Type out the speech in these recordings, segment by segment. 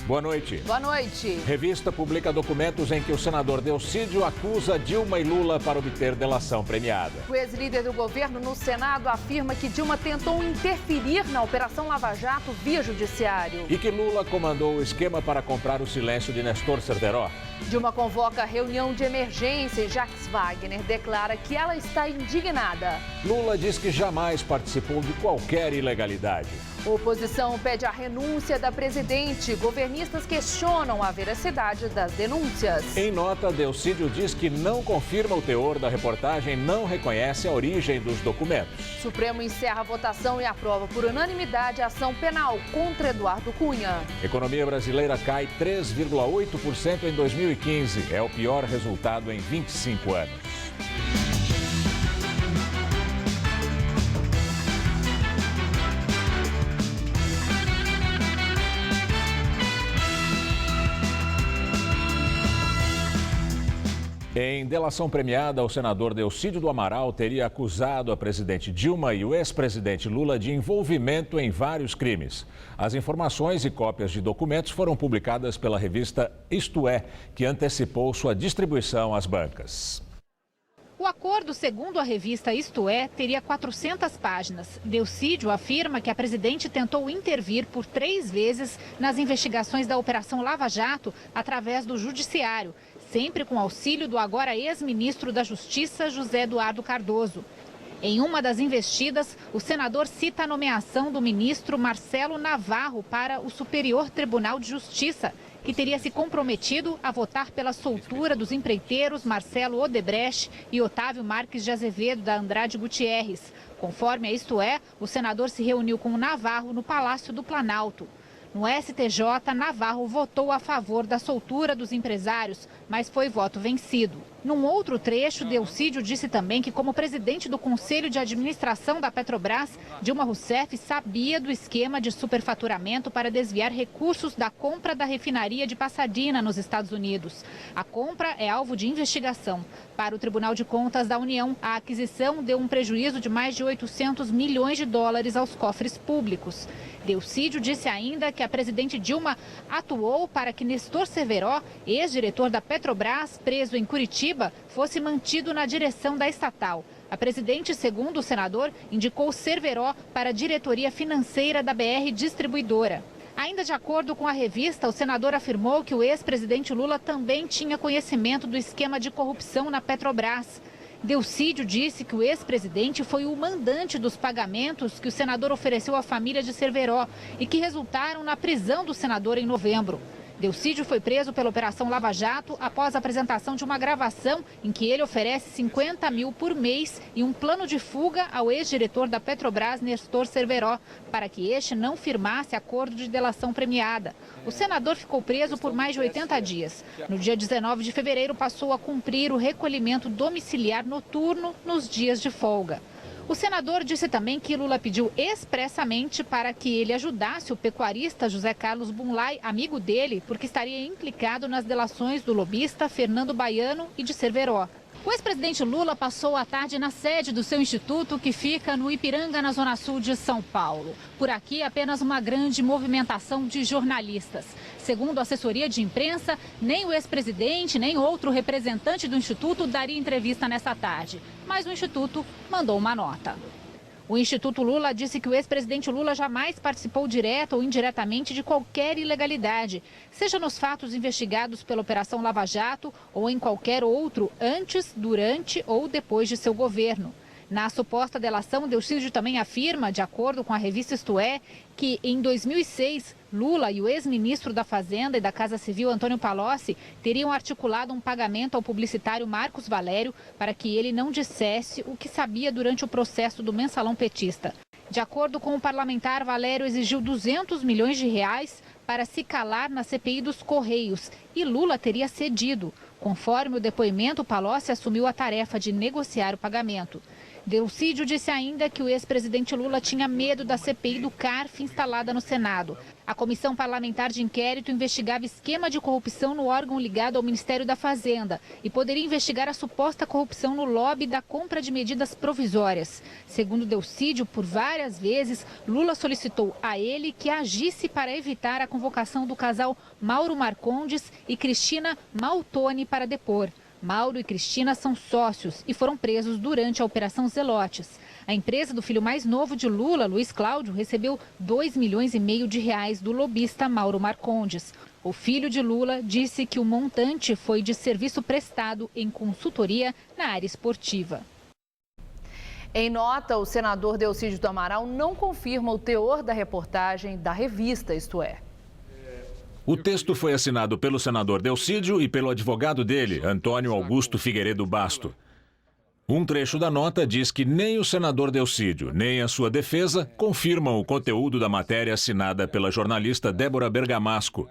Boa noite. Boa noite. Revista publica documentos em que o senador Delcídio acusa Dilma e Lula para obter delação premiada. O ex-líder do governo no Senado afirma que Dilma tentou interferir na Operação Lava Jato via judiciário. E que Lula comandou o esquema para comprar o silêncio de Nestor Cerveró. Dilma convoca reunião de emergência e Jacques Wagner declara que ela está indignada. Lula diz que jamais participou de qualquer ilegalidade. Oposição pede a renúncia da presidente. Governistas questionam a veracidade das denúncias. Em nota, Delcídio diz que não confirma o teor da reportagem e não reconhece a origem dos documentos. Supremo encerra a votação e aprova por unanimidade a ação penal contra Eduardo Cunha. Economia brasileira cai 3,8% em 2015. É o pior resultado em 25 anos. Em delação premiada, o senador Delcídio do Amaral teria acusado a presidente Dilma e o ex-presidente Lula de envolvimento em vários crimes. As informações e cópias de documentos foram publicadas pela revista Isto É, que antecipou sua distribuição às bancas. O acordo, segundo a revista Isto É, teria 400 páginas. Delcídio afirma que a presidente tentou intervir por 3 vezes nas investigações da Operação Lava Jato através do judiciário, sempre com auxílio do agora ex-ministro da Justiça, José Eduardo Cardoso. Em uma das investidas, o senador cita a nomeação do ministro Marcelo Navarro para o Superior Tribunal de Justiça, que teria se comprometido a votar pela soltura dos empreiteiros Marcelo Odebrecht e Otávio Marques de Azevedo, da Andrade Gutierrez. Conforme a Isto É, o senador se reuniu com o Navarro no Palácio do Planalto. No STJ, Navarro votou a favor da soltura dos empresários, mas foi voto vencido. Num outro trecho, Delcídio disse também que, como presidente do Conselho de Administração da Petrobras, Dilma Rousseff sabia do esquema de superfaturamento para desviar recursos da compra da refinaria de Pasadena, nos Estados Unidos. A compra é alvo de investigação. Para o Tribunal de Contas da União, a aquisição deu um prejuízo de mais de 800 milhões de dólares aos cofres públicos. Delcídio disse ainda que a presidente Dilma atuou para que Nestor Cerveró, ex-diretor da Petrobras, preso em Curitiba, fosse mantido na direção da estatal. A presidente, segundo o senador, indicou Cerveró para a diretoria financeira da BR Distribuidora. Ainda de acordo com a revista, o senador afirmou que o ex-presidente Lula também tinha conhecimento do esquema de corrupção na Petrobras. Delcídio disse que o ex-presidente foi o mandante dos pagamentos que o senador ofereceu à família de Cerveró e que resultaram na prisão do senador em novembro. Delcídio foi preso pela Operação Lava Jato após a apresentação de uma gravação em que ele oferece 50 mil por mês e um plano de fuga ao ex-diretor da Petrobras, Nestor Cerveró, para que este não firmasse acordo de delação premiada. O senador ficou preso por mais de 80 dias. No dia 19 de fevereiro, passou a cumprir o recolhimento domiciliar noturno nos dias de folga. O senador disse também que Lula pediu expressamente para que ele ajudasse o pecuarista José Carlos Bunlai, amigo dele, porque estaria implicado nas delações do lobista Fernando Baiano e de Cerveró. O ex-presidente Lula passou a tarde na sede do seu instituto, que fica no Ipiranga, na zona sul de São Paulo. Por aqui, apenas uma grande movimentação de jornalistas. Segundo a assessoria de imprensa, nem o ex-presidente, nem outro representante do instituto daria entrevista nessa tarde. Mas o instituto mandou uma nota. O Instituto Lula disse que o ex-presidente Lula jamais participou direta ou indiretamente de qualquer ilegalidade, seja nos fatos investigados pela Operação Lava Jato ou em qualquer outro antes, durante ou depois de seu governo. Na suposta delação, Delcídio também afirma, de acordo com a revista Isto É, que em 2006, Lula e o ex-ministro da Fazenda e da Casa Civil, Antônio Palocci, teriam articulado um pagamento ao publicitário Marcos Valério para que ele não dissesse o que sabia durante o processo do mensalão petista. De acordo com o parlamentar, Valério exigiu 200 milhões de reais para se calar na CPI dos Correios e Lula teria cedido. Conforme o depoimento, Palocci assumiu a tarefa de negociar o pagamento. Delcídio disse ainda que o ex-presidente Lula tinha medo da CPI do CARF instalada no Senado. A Comissão Parlamentar de Inquérito investigava esquema de corrupção no órgão ligado ao Ministério da Fazenda e poderia investigar a suposta corrupção no lobby da compra de medidas provisórias. Segundo Delcídio, por várias vezes, Lula solicitou a ele que agisse para evitar a convocação do casal Mauro Marcondes e Cristina Maltoni para depor. Mauro e Cristina são sócios e foram presos durante a Operação Zelotes. A empresa do filho mais novo de Lula, Luiz Cláudio, recebeu R$2,5 milhões do lobista Mauro Marcondes. O filho de Lula disse que o montante foi de serviço prestado em consultoria na área esportiva. Em nota, o senador Delcídio do Amaral não confirma o teor da reportagem da revista Isto É. O texto foi assinado pelo senador Delcídio e pelo advogado dele, Antônio Augusto Figueiredo Basto. Um trecho da nota diz que nem o senador Delcídio, nem a sua defesa confirmam o conteúdo da matéria assinada pela jornalista Débora Bergamasco.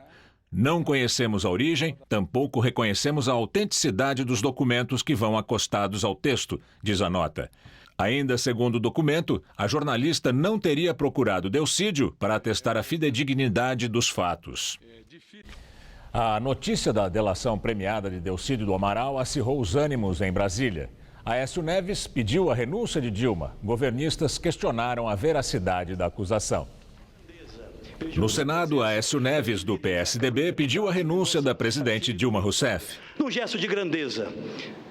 Não conhecemos a origem, tampouco reconhecemos a autenticidade dos documentos que vão acostados ao texto, diz a nota. Ainda segundo o documento, a jornalista não teria procurado Delcídio para atestar a fidedignidade dos fatos. A notícia da delação premiada de Delcídio do Amaral acirrou os ânimos em Brasília. Aécio Neves pediu a renúncia de Dilma. Governistas questionaram a veracidade da acusação. No Senado, Aécio Neves, do PSDB, pediu a renúncia da presidente Dilma Rousseff. Num gesto de grandeza,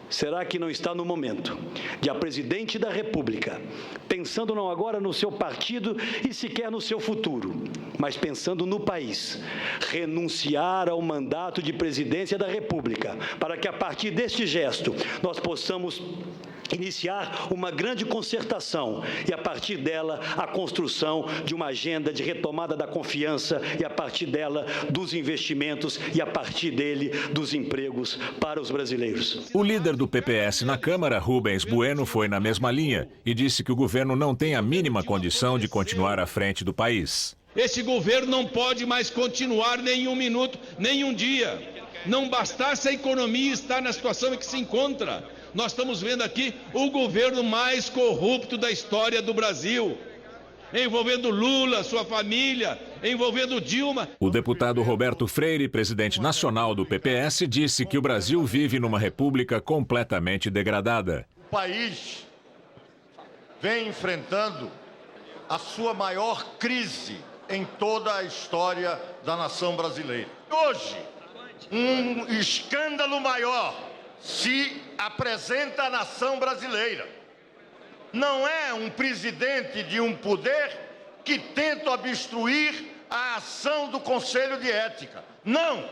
será que não está no momento de a presidente da República, pensando não agora no seu partido e sequer no seu futuro, mas pensando no país, renunciar ao mandato de presidência da República, para que a partir deste gesto nós possamos iniciar uma grande concertação e, a partir dela, a construção de uma agenda de retomada da confiança e, a partir dela, dos investimentos e, a partir dele, dos empregos para os brasileiros. O líder do PPS na Câmara, Rubens Bueno, foi na mesma linha e disse que o governo não tem a mínima condição de continuar à frente do país. Esse governo não pode mais continuar nem um minuto, nem um dia. Não bastasse a economia estar na situação em que se encontra. Nós estamos vendo aqui o governo mais corrupto da história do Brasil, envolvendo Lula, sua família, envolvendo Dilma. O deputado Roberto Freire, presidente nacional do PPS, disse que o Brasil vive numa república completamente degradada. O país vem enfrentando a sua maior crise em toda a história da nação brasileira. Hoje, um escândalo maior se apresenta à nação brasileira. Não é um presidente de um poder que tenta obstruir a ação do Conselho de Ética. Não!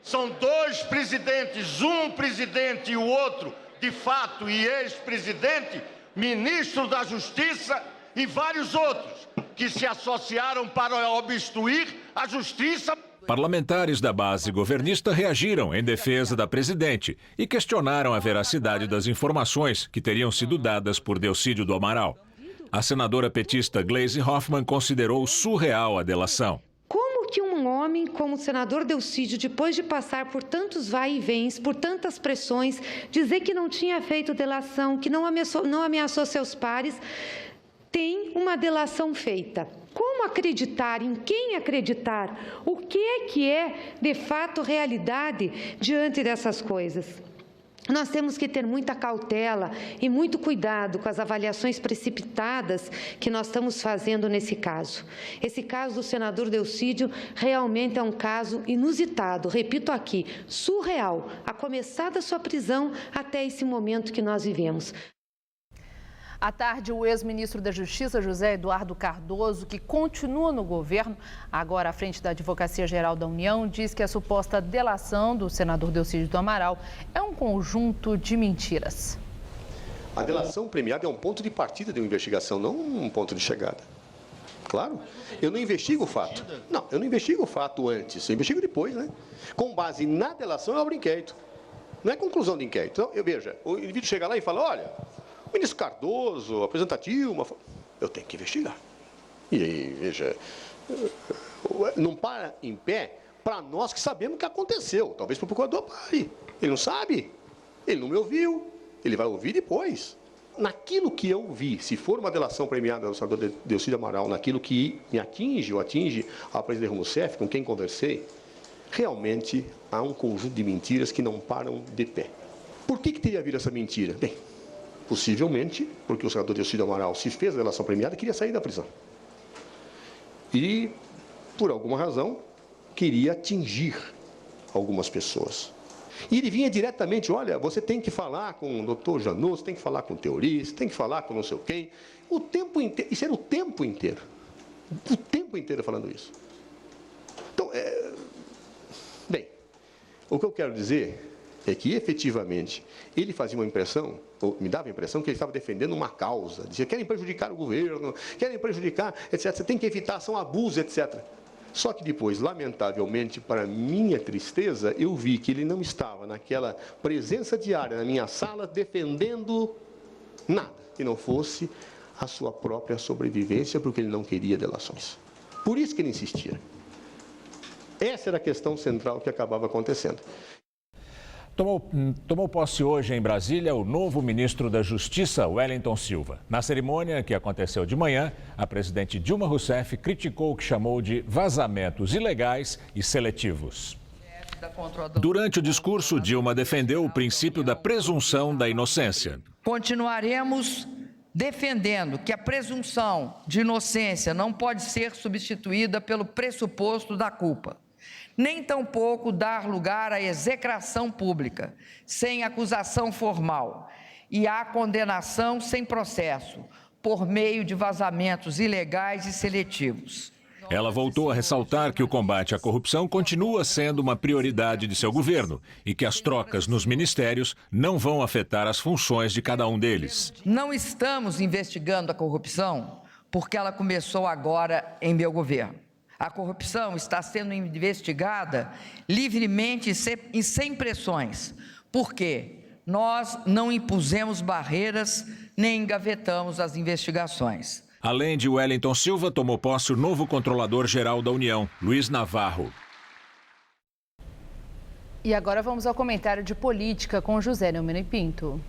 São dois presidentes, um presidente e o outro, de fato, e ex-presidente, ministro da Justiça e vários outros, que se associaram para obstruir a justiça. Parlamentares da base governista reagiram em defesa da presidente e questionaram a veracidade das informações que teriam sido dadas por Delcídio do Amaral. A senadora petista Gleisi Hoffmann considerou surreal a delação. Como que um homem como o senador Delcídio, depois de passar por tantos vai e vens, por tantas pressões, dizer que não tinha feito delação, que não ameaçou seus pares, tem uma delação feita? Como acreditar? Em quem acreditar? O que é, de fato, realidade diante dessas coisas? Nós temos que ter muita cautela e muito cuidado com as avaliações precipitadas que nós estamos fazendo nesse caso. Esse caso do senador Delcídio realmente é um caso inusitado, repito aqui, surreal, a começar da sua prisão até esse momento que nós vivemos. À tarde, o ex-ministro da Justiça, José Eduardo Cardoso, que continua no governo, agora à frente da Advocacia Geral da União, diz que a suposta delação do senador Delcídio do Amaral é um conjunto de mentiras. A delação premiada é um ponto de partida de uma investigação, não um ponto de chegada. Claro, eu não investigo o fato. Não, eu não investigo o fato antes, eu investigo depois, né? Com base na delação, eu abro inquérito. Não é conclusão de inquérito. Então, veja, o indivíduo chega lá e fala, olha, o ministro Cardoso, apresenta Dilma, eu tenho que investigar. E aí, veja, não para em pé para nós que sabemos o que aconteceu. Talvez para o procurador pare. Ele não sabe, ele não me ouviu, ele vai ouvir depois. naquilo que eu vi, se for uma delação premiada do senador Delcídio Amaral, naquilo que me atinge ou atinge a presidente Rousseff, com quem conversei, realmente há um conjunto de mentiras que não param de pé. Por que teria havido essa mentira? Bem, possivelmente porque o senador Delcídio Amaral se fez a delação premiada e queria sair da prisão. E, por alguma razão, queria atingir algumas pessoas. E ele vinha diretamente, olha, você tem que falar com o doutor Janot, você tem que falar com o teorista, tem que falar com não sei quem. O tempo inteiro, isso era o tempo inteiro falando isso. Então, bem, o que eu quero dizer é que, efetivamente, ele fazia uma impressão, ou me dava a impressão que ele estava defendendo uma causa, dizia, querem prejudicar o governo, querem prejudicar, etc. Você tem que evitar, são abusos, etc. Só que depois, lamentavelmente, para minha tristeza, eu vi que ele não estava naquela presença diária na minha sala defendendo nada que não fosse a sua própria sobrevivência, porque ele não queria delações. Por isso que ele insistia. Essa era a questão central que acabava acontecendo. Tomou posse hoje em Brasília o novo ministro da Justiça, Wellington Silva. Na cerimônia que aconteceu de manhã, a presidente Dilma Rousseff criticou o que chamou de vazamentos ilegais e seletivos. Durante o discurso, Dilma defendeu o princípio da presunção da inocência. Continuaremos defendendo que a presunção de inocência não pode ser substituída pelo pressuposto da culpa, nem tampouco dar lugar à execração pública, sem acusação formal, e à condenação sem processo, por meio de vazamentos ilegais e seletivos. Ela voltou a ressaltar que o combate à corrupção continua sendo uma prioridade de seu governo e que as trocas nos ministérios não vão afetar as funções de cada um deles. Não estamos investigando a corrupção porque ela começou agora em meu governo. A corrupção está sendo investigada livremente e sem pressões, porque nós não impusemos barreiras nem engavetamos as investigações. Além de Wellington Silva, tomou posse o novo controlador-geral da União, Luiz Navarro. E agora vamos ao comentário de política com José Neumann e Pinto.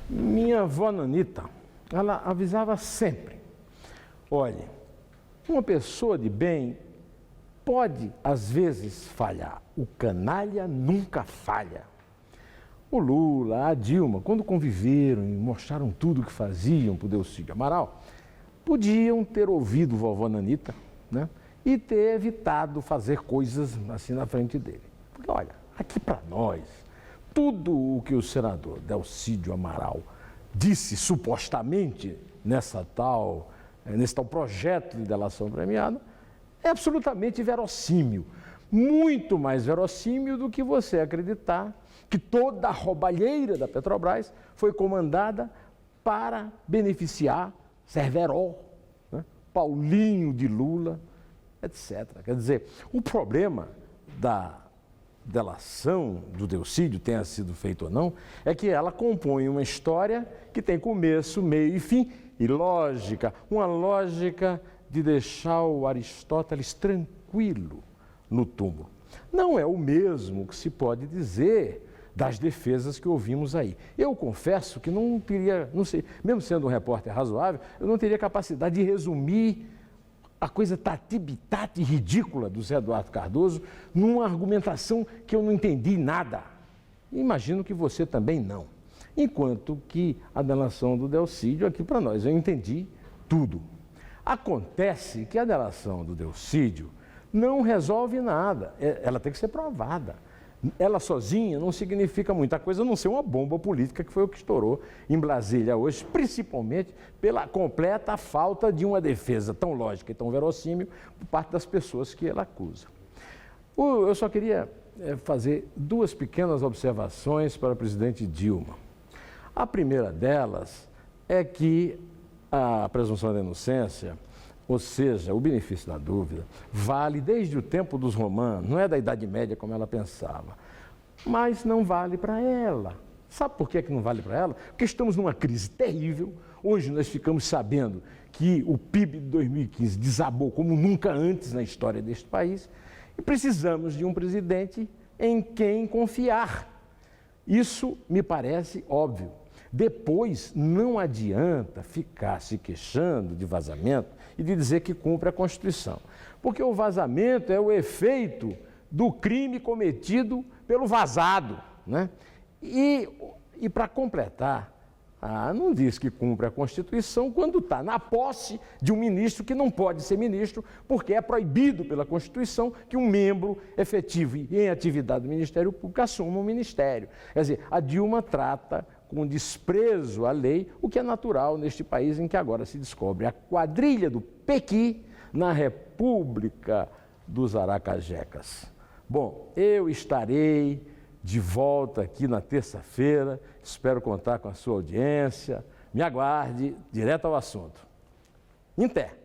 Minha avó Nanita, ela avisava sempre, olha, uma pessoa de bem pode, às vezes, falhar. O canalha nunca falha. O Lula, a Dilma, quando conviveram e mostraram tudo o que faziam para o Delcídio Amaral, podiam ter ouvido vovó Nanita, né? E ter evitado fazer coisas assim na frente dele. Porque, olha, aqui para nós, tudo o que o senador Delcídio Amaral disse supostamente nesse tal projeto de delação premiada, é absolutamente verossímil. Muito mais verossímil do que você acreditar que toda a roubalheira da Petrobras foi comandada para beneficiar Cerveró, né? Paulinho de Lula, etc. Quer dizer, o problema da delação do Delcídio, tenha sido feito ou não, é que ela compõe uma história que tem começo, meio e fim, e lógica, uma lógica de deixar o Aristóteles tranquilo no túmulo. Não é o mesmo que se pode dizer das defesas que ouvimos aí. Eu confesso que não teria, não sei, mesmo sendo um repórter razoável, eu não teria capacidade de resumir a coisa tati-bitati ridícula do Zé Eduardo Cardoso numa argumentação que eu não entendi nada. Imagino que você também não. Enquanto que a delação do Delcídio, aqui para nós, eu entendi tudo. Acontece que a delação do Delcídio não resolve nada, ela tem que ser provada. Ela sozinha não significa muita coisa, a não ser uma bomba política, que foi o que estourou em Brasília hoje, principalmente pela completa falta de uma defesa tão lógica e tão verossímil por parte das pessoas que ela acusa. Eu só queria fazer duas pequenas observações para a presidente Dilma. A primeira delas é que a presunção da inocência, ou seja, o benefício da dúvida, vale desde o tempo dos romanos, não é da Idade Média como ela pensava, mas não vale para ela. Sabe por que não vale para ela? Porque estamos numa crise terrível. Hoje nós ficamos sabendo que o PIB de 2015 desabou como nunca antes na história deste país e precisamos de um presidente em quem confiar. Isso me parece óbvio. Depois, não adianta ficar se queixando de vazamento e de dizer que cumpre a Constituição. Porque o vazamento é o efeito do crime cometido pelo vazado, né? E para completar, não diz que cumpre a Constituição quando está na posse de um ministro que não pode ser ministro, porque é proibido pela Constituição que um membro efetivo e em atividade do Ministério Público assuma um ministério. Quer dizer, a Dilma trata com desprezo à lei, o que é natural neste país em que agora se descobre a quadrilha do Pequi na República dos Aracajecas. Bom, eu estarei de volta aqui na terça-feira, espero contar com a sua audiência, me aguarde, direto ao assunto. Em pé.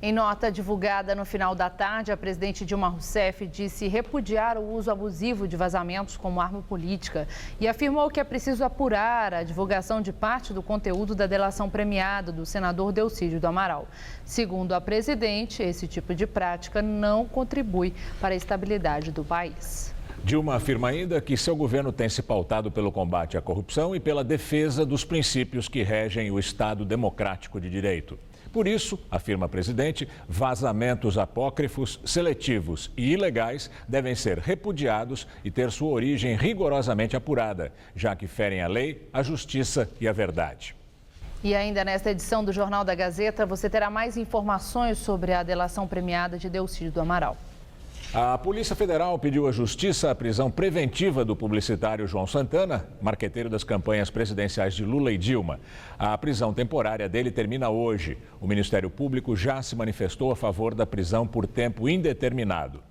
Em nota divulgada no final da tarde, a presidente Dilma Rousseff disse repudiar o uso abusivo de vazamentos como arma política e afirmou que é preciso apurar a divulgação de parte do conteúdo da delação premiada do senador Delcídio do Amaral. Segundo a presidente, esse tipo de prática não contribui para a estabilidade do país. Dilma afirma ainda que seu governo tem se pautado pelo combate à corrupção e pela defesa dos princípios que regem o Estado democrático de direito. Por isso, afirma a presidente, vazamentos apócrifos, seletivos e ilegais devem ser repudiados e ter sua origem rigorosamente apurada, já que ferem a lei, a justiça e a verdade. E ainda nesta edição do Jornal da Gazeta, você terá mais informações sobre a delação premiada de Delcídio do Amaral. A Polícia Federal pediu à Justiça a prisão preventiva do publicitário João Santana, marqueteiro das campanhas presidenciais de Lula e Dilma. A prisão temporária dele termina hoje. O Ministério Público já se manifestou a favor da prisão por tempo indeterminado.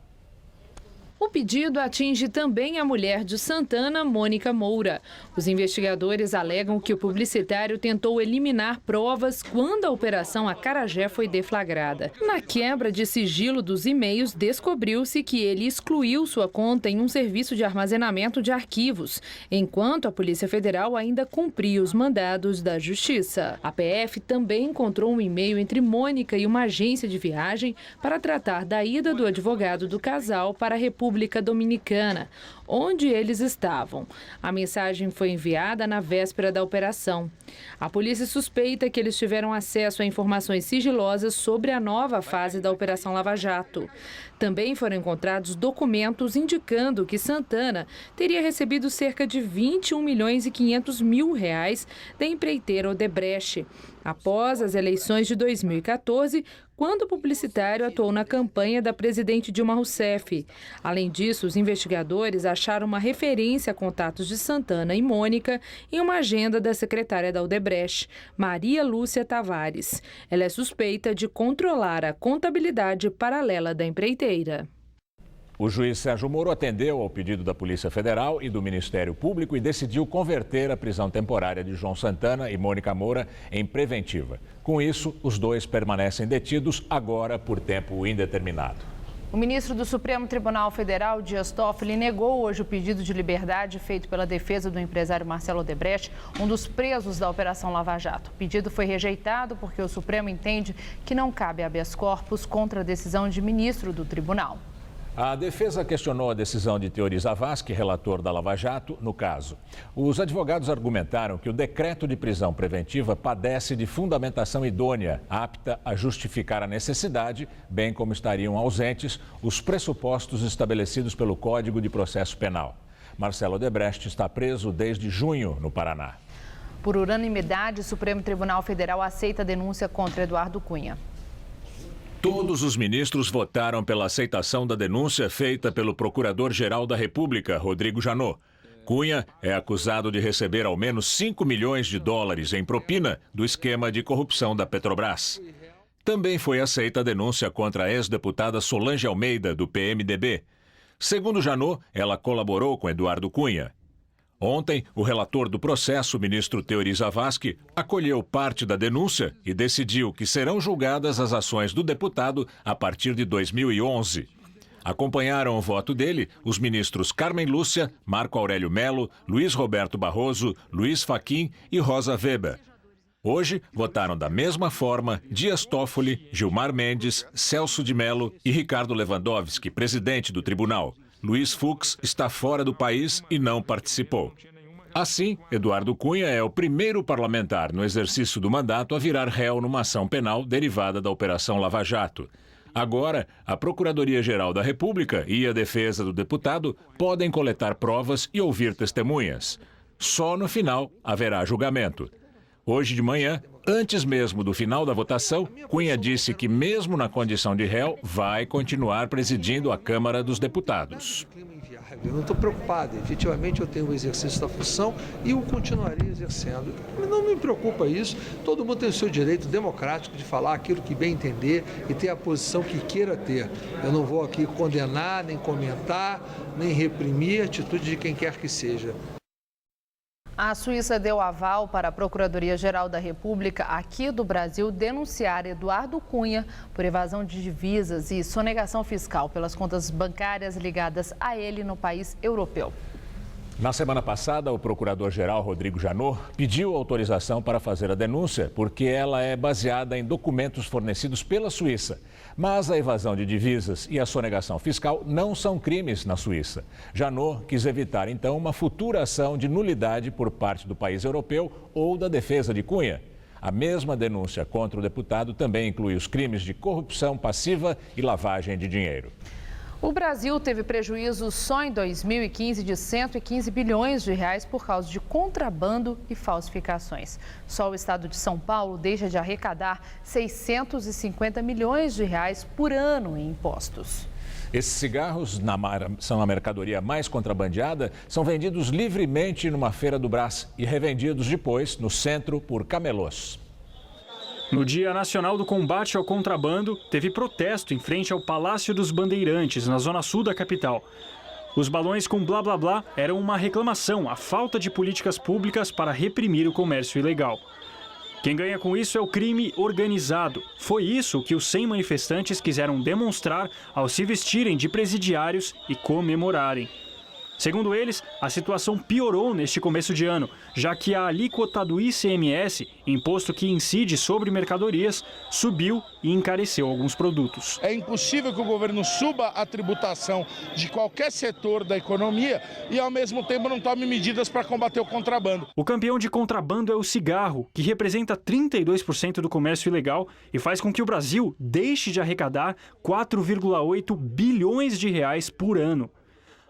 O pedido atinge também a mulher de Santana, Mônica Moura. Os investigadores alegam que o publicitário tentou eliminar provas quando a Operação Acarajé foi deflagrada. Na quebra de sigilo dos e-mails, descobriu-se que ele excluiu sua conta em um serviço de armazenamento de arquivos, enquanto a Polícia Federal ainda cumpria os mandados da Justiça. A PF também encontrou um e-mail entre Mônica e uma agência de viagem para tratar da ida do advogado do casal para a República Dominicana, onde eles estavam. A mensagem foi enviada na véspera da operação. A polícia suspeita que eles tiveram acesso a informações sigilosas sobre a nova fase da Operação Lava Jato. Também foram encontrados documentos indicando que Santana teria recebido cerca de 21 milhões e 500 mil reais da empreiteira Odebrecht, após as eleições de 2014, quando o publicitário atuou na campanha da presidente Dilma Rousseff. Além disso, os investigadores acharam uma referência a contatos de Santana e Mônica em uma agenda da secretária da Odebrecht, Maria Lúcia Tavares. Ela é suspeita de controlar a contabilidade paralela da empreiteira. O juiz Sérgio Moro atendeu ao pedido da Polícia Federal e do Ministério Público e decidiu converter a prisão temporária de João Santana e Mônica Moura em preventiva. Com isso, os dois permanecem detidos agora por tempo indeterminado. O ministro do Supremo Tribunal Federal, Dias Toffoli, negou hoje o pedido de liberdade feito pela defesa do empresário Marcelo Odebrecht, um dos presos da Operação Lava Jato. O pedido foi rejeitado porque o Supremo entende que não cabe habeas corpus contra a decisão de ministro do tribunal. A defesa questionou a decisão de Teori Zavascki, relator da Lava Jato, no caso. Os advogados argumentaram que o decreto de prisão preventiva padece de fundamentação idônea, apta a justificar a necessidade, bem como estariam ausentes os pressupostos estabelecidos pelo Código de Processo Penal. Marcelo Odebrecht está preso desde junho no Paraná. Por unanimidade, o Supremo Tribunal Federal aceita a denúncia contra Eduardo Cunha. Todos os ministros votaram pela aceitação da denúncia feita pelo Procurador-Geral da República, Rodrigo Janot. Cunha é acusado de receber ao menos 5 milhões de dólares em propina do esquema de corrupção da Petrobras. Também foi aceita a denúncia contra a ex-deputada Solange Almeida, do PMDB. Segundo Janot, ela colaborou com Eduardo Cunha. Ontem, o relator do processo, o ministro Teori Zavascki, acolheu parte da denúncia e decidiu que serão julgadas as ações do deputado a partir de 2011. Acompanharam o voto dele os ministros Carmen Lúcia, Marco Aurélio Melo, Luiz Roberto Barroso, Luiz Fachin e Rosa Weber. Hoje, votaram da mesma forma Dias Toffoli, Gilmar Mendes, Celso de Mello e Ricardo Lewandowski, presidente do tribunal. Luiz Fux está fora do país e não participou. Assim, Eduardo Cunha é o primeiro parlamentar no exercício do mandato a virar réu numa ação penal derivada da Operação Lava Jato. Agora, a Procuradoria-Geral da República e a defesa do deputado podem coletar provas e ouvir testemunhas. Só no final haverá julgamento. Hoje de manhã, antes mesmo do final da votação, Cunha disse que, mesmo na condição de réu, vai continuar presidindo a Câmara dos Deputados. Eu não estou preocupado, efetivamente eu tenho o exercício da função e o continuarei exercendo. Não me preocupa isso, todo mundo tem o seu direito democrático de falar aquilo que bem entender e ter a posição que queira ter. Eu não vou aqui condenar, nem comentar, nem reprimir a atitude de quem quer que seja. A Suíça deu aval para a Procuradoria-Geral da República aqui do Brasil denunciar Eduardo Cunha por evasão de divisas e sonegação fiscal pelas contas bancárias ligadas a ele no país europeu. Na semana passada, o procurador-geral Rodrigo Janot pediu autorização para fazer a denúncia porque ela é baseada em documentos fornecidos pela Suíça. Mas a evasão de divisas e a sonegação fiscal não são crimes na Suíça. Janot quis evitar, então, uma futura ação de nulidade por parte do país europeu ou da defesa de Cunha. A mesma denúncia contra o deputado também inclui os crimes de corrupção passiva e lavagem de dinheiro. O Brasil teve prejuízo só em 2015 de 115 bilhões de reais por causa de contrabando e falsificações. Só o estado de São Paulo deixa de arrecadar 650 milhões de reais por ano em impostos. Esses cigarros são a mercadoria mais contrabandeada, são vendidos livremente numa feira do Brás e revendidos depois no centro por camelôs. No Dia Nacional do Combate ao Contrabando, teve protesto em frente ao Palácio dos Bandeirantes, na zona sul da capital. Os balões com blá blá blá eram uma reclamação à falta de políticas públicas para reprimir o comércio ilegal. Quem ganha com isso é o crime organizado. Foi isso que os 100 manifestantes quiseram demonstrar ao se vestirem de presidiários e comemorarem. Segundo eles, a situação piorou neste começo de ano, já que a alíquota do ICMS, imposto que incide sobre mercadorias, subiu e encareceu alguns produtos. É impossível que o governo suba a tributação de qualquer setor da economia e, ao mesmo tempo, não tome medidas para combater o contrabando. O campeão de contrabando é o cigarro, que representa 32% do comércio ilegal e faz com que o Brasil deixe de arrecadar 4,8 bilhões de reais por ano.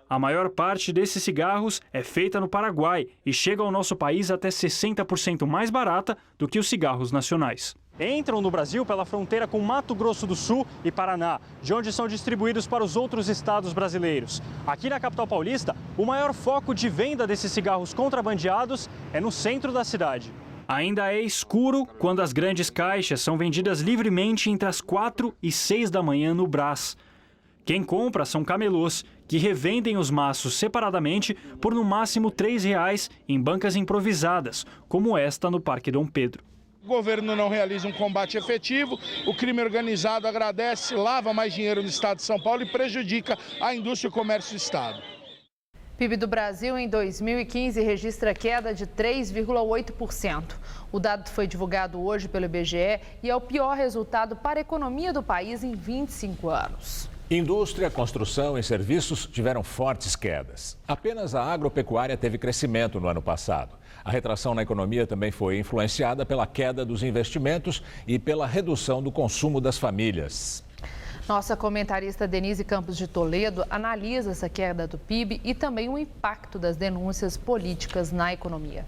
A maior parte desses cigarros é feita no Paraguai e chega ao nosso país até 60% mais barata do que os cigarros nacionais. Entram no Brasil pela fronteira com Mato Grosso do Sul e Paraná, de onde são distribuídos para os outros estados brasileiros. Aqui na capital paulista, o maior foco de venda desses cigarros contrabandeados é no centro da cidade. Ainda é escuro quando as grandes caixas são vendidas livremente entre as 4 e 6 da manhã no Brás. Quem compra são camelôs, que revendem os maços separadamente por no máximo R$ 3 em bancas improvisadas, como esta no Parque Dom Pedro. O governo não realiza um combate efetivo, o crime organizado agradece, lava mais dinheiro no estado de São Paulo e prejudica a indústria e o comércio do estado. PIB do Brasil em 2015 registra queda de 3,8%. O dado foi divulgado hoje pelo IBGE e é o pior resultado para a economia do país em 25 anos. Indústria, construção e serviços tiveram fortes quedas. Apenas a agropecuária teve crescimento no ano passado. A retração na economia também foi influenciada pela queda dos investimentos e pela redução do consumo das famílias. Nossa comentarista Denise Campos de Toledo analisa essa queda do PIB e também o impacto das denúncias políticas na economia.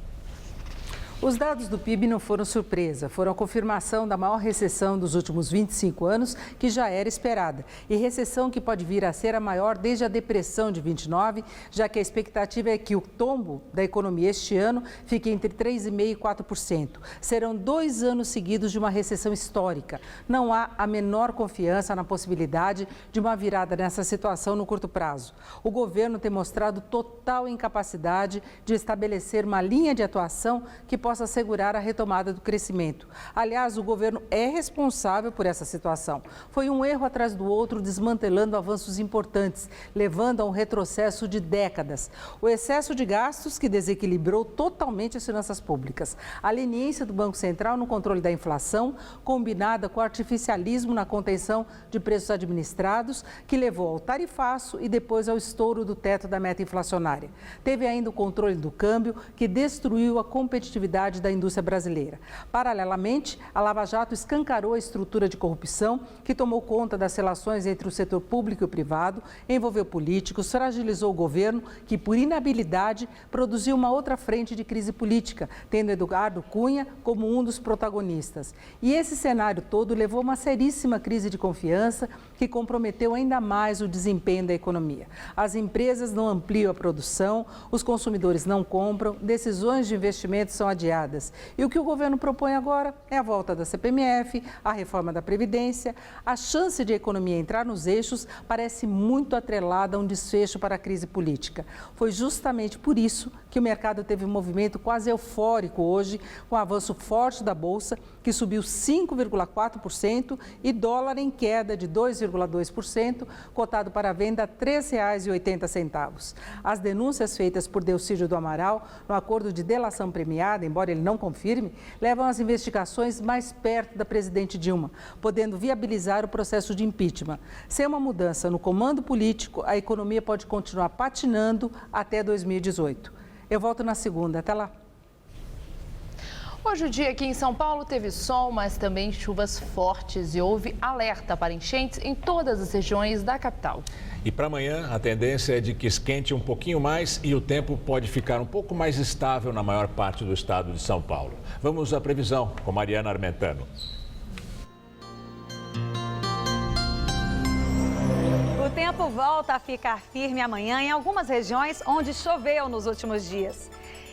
Os dados do PIB não foram surpresa, foram a confirmação da maior recessão dos últimos 25 anos, que já era esperada. E recessão que pode vir a ser a maior desde a depressão de 29, já que a expectativa é que o tombo da economia este ano fique entre 3,5% e 4%. Serão 2 anos seguidos de uma recessão histórica. Não há a menor confiança na possibilidade de uma virada nessa situação no curto prazo. O governo tem mostrado total incapacidade de estabelecer uma linha de atuação que possa possa assegurar a retomada do crescimento. Aliás, o governo é responsável por essa situação. Foi um erro atrás do outro, desmantelando avanços importantes, levando a um retrocesso de décadas. O excesso de gastos que desequilibrou totalmente as finanças públicas. A leniência do Banco Central no controle da inflação, combinada com o artificialismo na contenção de preços administrados, que levou ao tarifaço e depois ao estouro do teto da meta inflacionária. Teve ainda o controle do câmbio, que destruiu a competitividade da indústria brasileira. Paralelamente, a Lava Jato escancarou a estrutura de corrupção que tomou conta das relações entre o setor público e o privado, envolveu políticos, fragilizou o governo, que por inabilidade produziu uma outra frente de crise política, tendo Eduardo Cunha como um dos protagonistas. E esse cenário todo levou a uma seríssima crise de confiança que comprometeu ainda mais o desempenho da economia. As empresas não ampliam a produção, os consumidores não compram, decisões de investimento são adiadas. E o que o governo propõe agora é a volta da CPMF, a reforma da Previdência. A chance de a economia entrar nos eixos parece muito atrelada a um desfecho para a crise política. Foi justamente por isso que o mercado teve um movimento quase eufórico hoje, com o avanço forte da Bolsa, que subiu 5,4%, e dólar em queda de 2,2%, cotado para a venda a R$ 3,80. As denúncias feitas por Delcídio do Amaral no acordo de delação premiada, embora ele não confirme, levam as investigações mais perto da presidente Dilma, podendo viabilizar o processo de impeachment. Sem uma mudança no comando político, a economia pode continuar patinando até 2018. Eu volto na segunda. Até lá. Hoje o dia aqui em São Paulo teve sol, mas também chuvas fortes e houve alerta para enchentes em todas as regiões da capital. E para amanhã a tendência é de que esquente um pouquinho mais e o tempo pode ficar um pouco mais estável na maior parte do estado de São Paulo. Vamos à previsão com Mariana Armentano. O tempo volta a ficar firme amanhã em algumas regiões onde choveu nos últimos dias.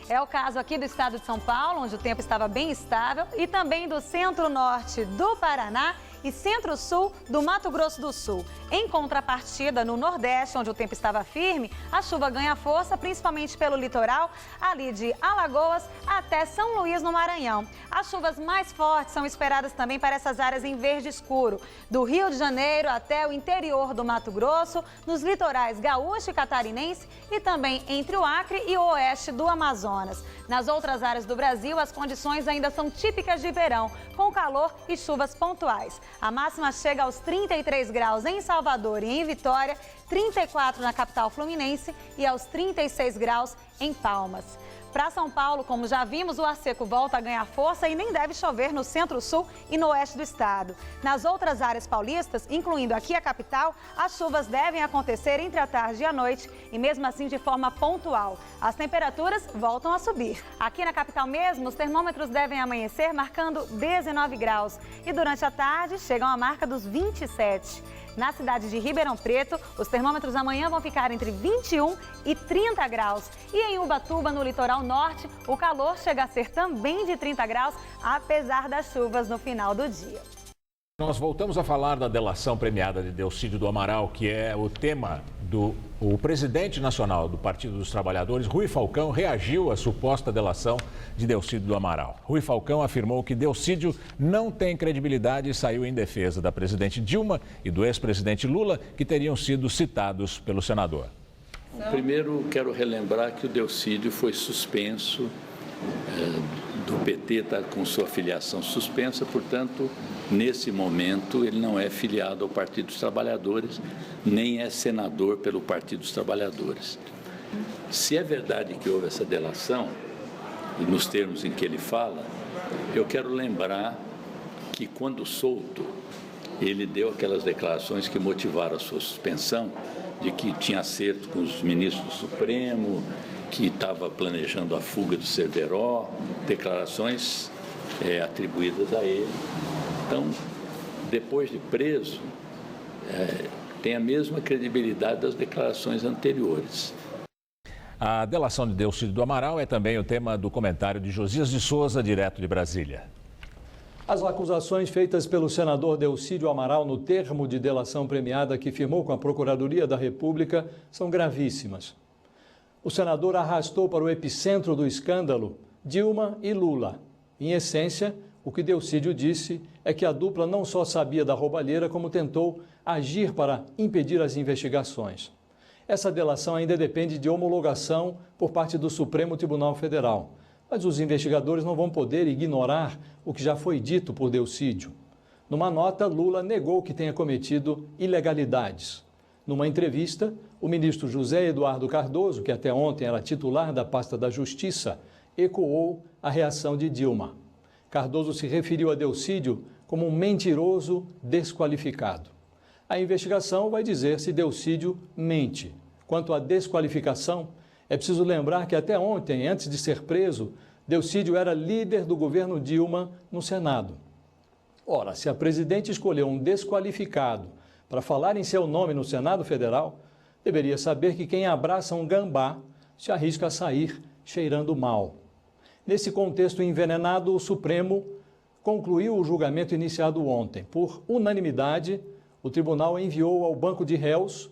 É o caso aqui do estado de São Paulo, onde o tempo estava bem estável, e também do centro-norte do Paraná e centro-sul do Mato Grosso do Sul. Em contrapartida, no Nordeste, onde o tempo estava firme, a chuva ganha força, principalmente pelo litoral, ali de Alagoas até São Luís, no Maranhão. As chuvas mais fortes são esperadas também para essas áreas em verde escuro, do Rio de Janeiro até o interior do Mato Grosso, nos litorais gaúcho e catarinense e também entre o Acre e o oeste do Amazonas. Nas outras áreas do Brasil, as condições ainda são típicas de verão, com calor e chuvas pontuais. A máxima chega aos 33 graus em Salvador e em Vitória, 34 na capital fluminense e aos 36 graus em Palmas. Para São Paulo, como já vimos, o ar seco volta a ganhar força e nem deve chover no centro-sul e no oeste do estado. Nas outras áreas paulistas, incluindo aqui a capital, as chuvas devem acontecer entre a tarde e a noite e mesmo assim de forma pontual. As temperaturas voltam a subir. Aqui na capital mesmo, os termômetros devem amanhecer marcando 19 graus e durante a tarde chegam à marca dos 27. Na cidade de Ribeirão Preto, os termômetros amanhã vão ficar entre 21 e 30 graus. E em Ubatuba, no litoral norte, o calor chega a ser também de 30 graus, apesar das chuvas no final do dia. Nós voltamos a falar da delação premiada de Delcídio do Amaral, que é o tema do... O presidente nacional do Partido dos Trabalhadores, Rui Falcão, reagiu à suposta delação de Delcídio do Amaral. Rui Falcão afirmou que Delcídio não tem credibilidade e saiu em defesa da presidente Dilma e do ex-presidente Lula, que teriam sido citados pelo senador. Primeiro, quero relembrar que o Delcídio foi suspenso, do PT está com sua filiação suspensa, portanto, nesse momento, ele não é filiado ao Partido dos Trabalhadores, nem é senador pelo Partido dos Trabalhadores. Se é verdade que houve essa delação, e nos termos em que ele fala, eu quero lembrar que, quando solto, ele deu aquelas declarações que motivaram a sua suspensão, de que tinha acerto com os ministros do Supremo, que estava planejando a fuga do Cerveró, declarações atribuídas a ele. Então, depois de preso, tem a mesma credibilidade das declarações anteriores. A delação de Delcídio do Amaral é também o tema do comentário de Josias de Souza, direto de Brasília. As acusações feitas pelo senador Delcídio Amaral no termo de delação premiada que firmou com a Procuradoria da República são gravíssimas. O senador arrastou para o epicentro do escândalo Dilma e Lula. Em essência, o que Delcídio disse é que a dupla não só sabia da roubalheira, como tentou agir para impedir as investigações. Essa delação ainda depende de homologação por parte do Supremo Tribunal Federal. Mas os investigadores não vão poder ignorar o que já foi dito por Delcídio. Numa nota, Lula negou que tenha cometido ilegalidades. Numa entrevista, o ministro José Eduardo Cardoso, que até ontem era titular da pasta da Justiça, ecoou a reação de Dilma. Cardoso se referiu a Delcídio como um mentiroso desqualificado. A investigação vai dizer se Delcídio mente. Quanto à desqualificação, é preciso lembrar que até ontem, antes de ser preso, Delcídio era líder do governo Dilma no Senado. Ora, se a presidente escolheu um desqualificado para falar em seu nome no Senado Federal, deveria saber que quem abraça um gambá se arrisca a sair cheirando mal. Nesse contexto envenenado, o Supremo concluiu o julgamento iniciado ontem. Por unanimidade, o tribunal enviou ao banco de réus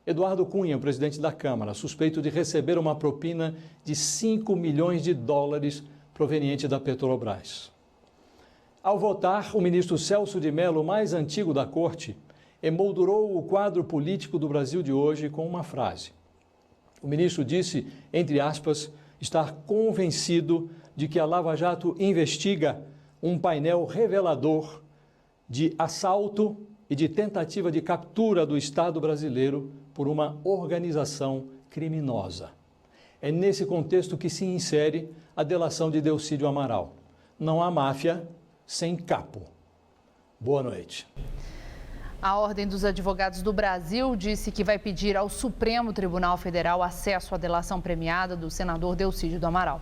Eduardo Cunha, presidente da Câmara, suspeito de receber uma propina de 5 milhões de dólares proveniente da Petrobras. Ao votar, o ministro Celso de Mello, o mais antigo da corte, emoldurou o quadro político do Brasil de hoje com uma frase. O ministro disse, entre aspas, estar convencido de que a Lava Jato investiga um painel revelador de assalto e de tentativa de captura do Estado brasileiro por uma organização criminosa. É nesse contexto que se insere a delação de Delcídio Amaral. Não há máfia sem capo. Boa noite. A Ordem dos Advogados do Brasil disse que vai pedir ao Supremo Tribunal Federal acesso à delação premiada do senador Delcídio do Amaral.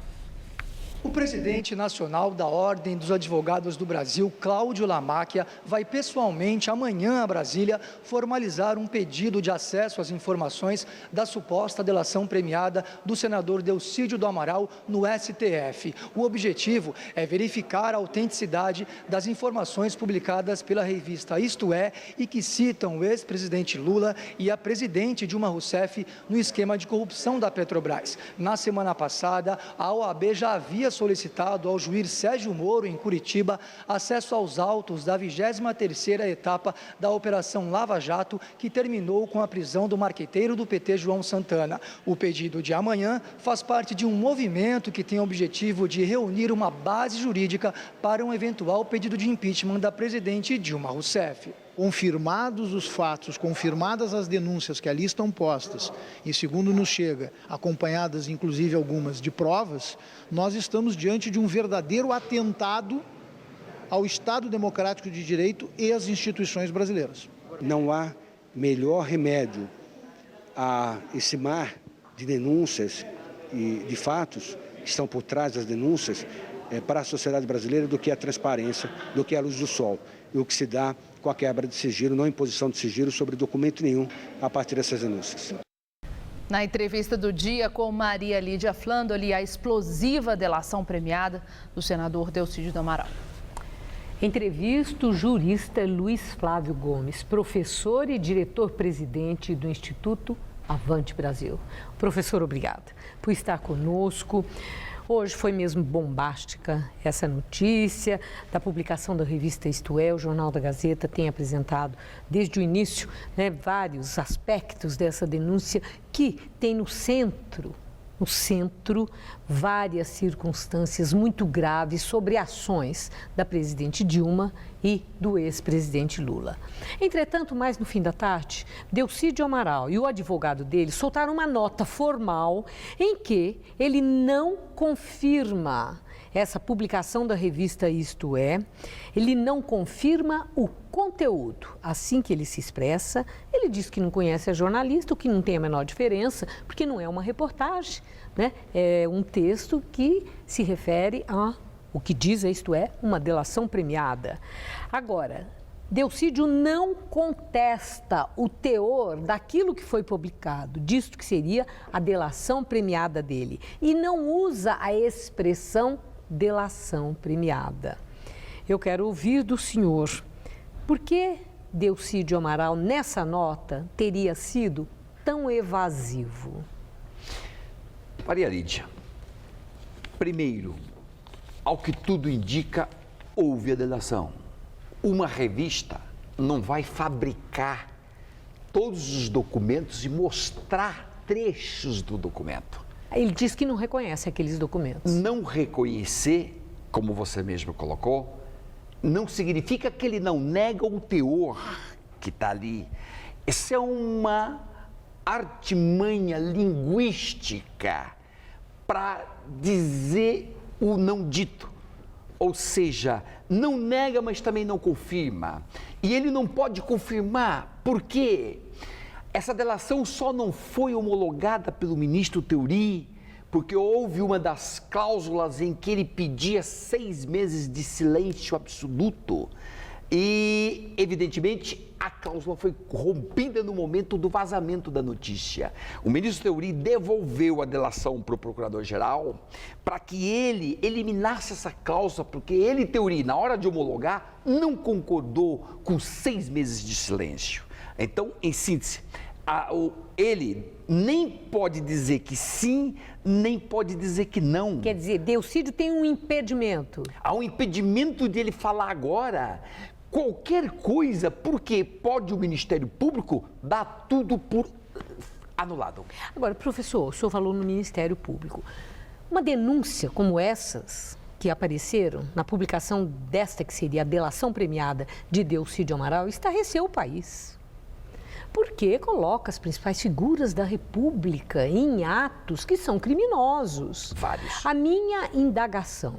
O presidente nacional da Ordem dos Advogados do Brasil, Cláudio Lamáquia, vai pessoalmente amanhã a Brasília formalizar um pedido de acesso às informações da suposta delação premiada do senador Delcídio do Amaral no STF. O objetivo é verificar a autenticidade das informações publicadas pela revista Isto É e que citam o ex-presidente Lula e a presidente Dilma Rousseff no esquema de corrupção da Petrobras. Na semana passada, a OAB já havia solicitado ao juiz Sérgio Moro, em Curitiba, acesso aos autos da 23ª etapa da Operação Lava Jato, que terminou com a prisão do marqueteiro do PT, João Santana. O pedido de amanhã faz parte de um movimento que tem o objetivo de reunir uma base jurídica para um eventual pedido de impeachment da presidente Dilma Rousseff. Confirmados os fatos, confirmadas as denúncias que ali estão postas, e segundo nos chega, acompanhadas inclusive algumas de provas, nós estamos diante de um verdadeiro atentado ao Estado Democrático de Direito e às instituições brasileiras. Não há melhor remédio a esse mar de denúncias e de fatos que estão por trás das denúncias para a sociedade brasileira do que a transparência, do que a luz do sol. E o que se dá com a quebra de sigilo, não imposição de sigilo sobre documento nenhum a partir dessas denúncias. Na entrevista do dia com Maria Lídia Flandoli, a explosiva delação premiada do senador Delcídio do Amaral. Entrevista o jurista Luiz Flávio Gomes, professor e diretor-presidente do Instituto Avante Brasil. Professor, obrigada por estar conosco. Hoje foi mesmo bombástica essa notícia da publicação da revista Isto É. O Jornal da Gazeta tem apresentado desde o início, vários aspectos dessa denúncia que tem no centro várias circunstâncias muito graves sobre ações da presidente Dilma e do ex-presidente Lula. Entretanto, mais no fim da tarde, Delcídio Amaral e o advogado dele soltaram uma nota formal em que ele não confirma essa publicação da revista Isto É, ele não confirma o conteúdo. Assim que ele se expressa, ele diz que não conhece a jornalista, o que não tem a menor diferença, porque não é uma reportagem, é um texto que se refere a o que diz Isto É, uma delação premiada. Agora, Delcídio não contesta o teor daquilo que foi publicado, disto que seria a delação premiada dele, e não usa a expressão delação premiada. Eu quero ouvir do senhor, por que Delcídio Amaral, nessa nota, teria sido tão evasivo? Maria Lídia, primeiro, Ao que tudo indica, houve a delação. Uma revista não vai fabricar todos os documentos e mostrar trechos do documento. Ele diz que não reconhece aqueles documentos. Não reconhecer, como você mesmo colocou, não significa que ele não nega o teor que está ali. Isso é uma artimanha linguística para dizer o não dito. Ou seja, não nega, mas também não confirma. E ele não pode confirmar, porque essa delação só não foi homologada pelo ministro Theory, porque houve uma das cláusulas em que ele pedia 6 meses de silêncio absoluto. E, evidentemente, a cláusula foi rompida no momento do vazamento da notícia. O ministro Theory devolveu a delação para o procurador-geral para que ele eliminasse essa cláusula, porque ele, Theory, na hora de homologar, não concordou com 6 meses de silêncio. Então, em síntese, ele nem pode dizer que sim, nem pode dizer que não. Quer dizer, Delcídio tem um impedimento. Há um impedimento de ele falar agora qualquer coisa, porque pode o Ministério Público dar tudo por anulado. Agora, professor, o senhor falou no Ministério Público. Uma denúncia como essas que apareceram na publicação desta que seria a delação premiada de Delcídio Amaral estarreceu o país. Porque coloca as principais figuras da República em atos que são criminosos. Vários. A minha indagação: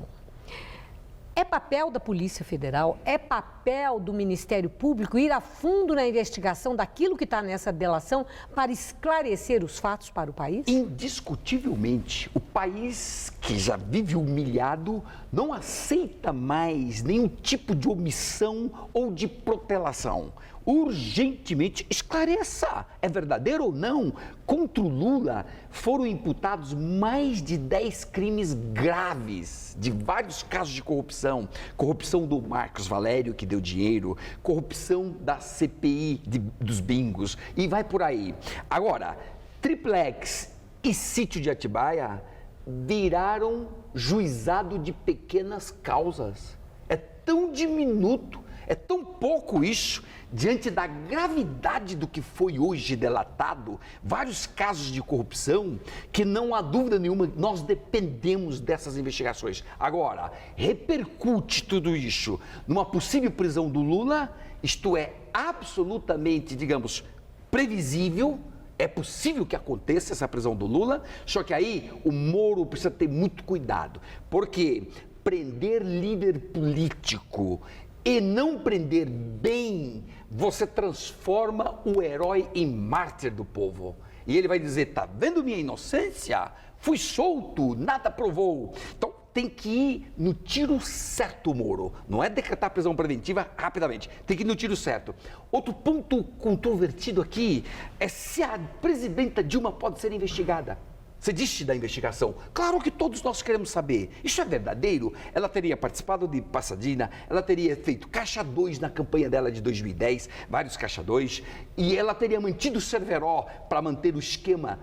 é papel da Polícia Federal, é papel do Ministério Público ir a fundo na investigação daquilo que está nessa delação para esclarecer os fatos para o país? Indiscutivelmente, o país que já vive humilhado não aceita mais nenhum tipo de omissão ou de protelação. Urgentemente esclareça, é verdadeiro ou não? Contra o Lula foram imputados mais de 10 crimes graves, de vários casos de corrupção. Corrupção do Marcos Valério, que deu dinheiro, corrupção da CPI dos bingos, e vai por aí. Agora, Triplex e Sítio de Atibaia viraram juizado de pequenas causas. É tão diminuto, é tão pouco isso, diante da gravidade do que foi hoje delatado, vários casos de corrupção, que não há dúvida nenhuma, nós dependemos dessas investigações. Agora, repercute tudo isso numa possível prisão do Lula, isto é absolutamente, digamos, previsível. É possível que aconteça essa prisão do Lula, só que aí o Moro precisa ter muito cuidado, porque prender líder político e não prender bem, você transforma o herói em mártir do povo. E ele vai dizer, tá vendo minha inocência? Fui solto, nada provou. Então tem que ir no tiro certo, Moro. Não é decretar prisão preventiva rapidamente, tem que ir no tiro certo. Outro ponto controvertido aqui é se a presidenta Dilma pode ser investigada. Você disse da investigação. Claro que todos nós queremos saber. Isso é verdadeiro? Ela teria participado de Pasadena, ela teria feito caixa 2 na campanha dela de 2010, vários caixa 2, e ela teria mantido o Cerveró para manter o esquema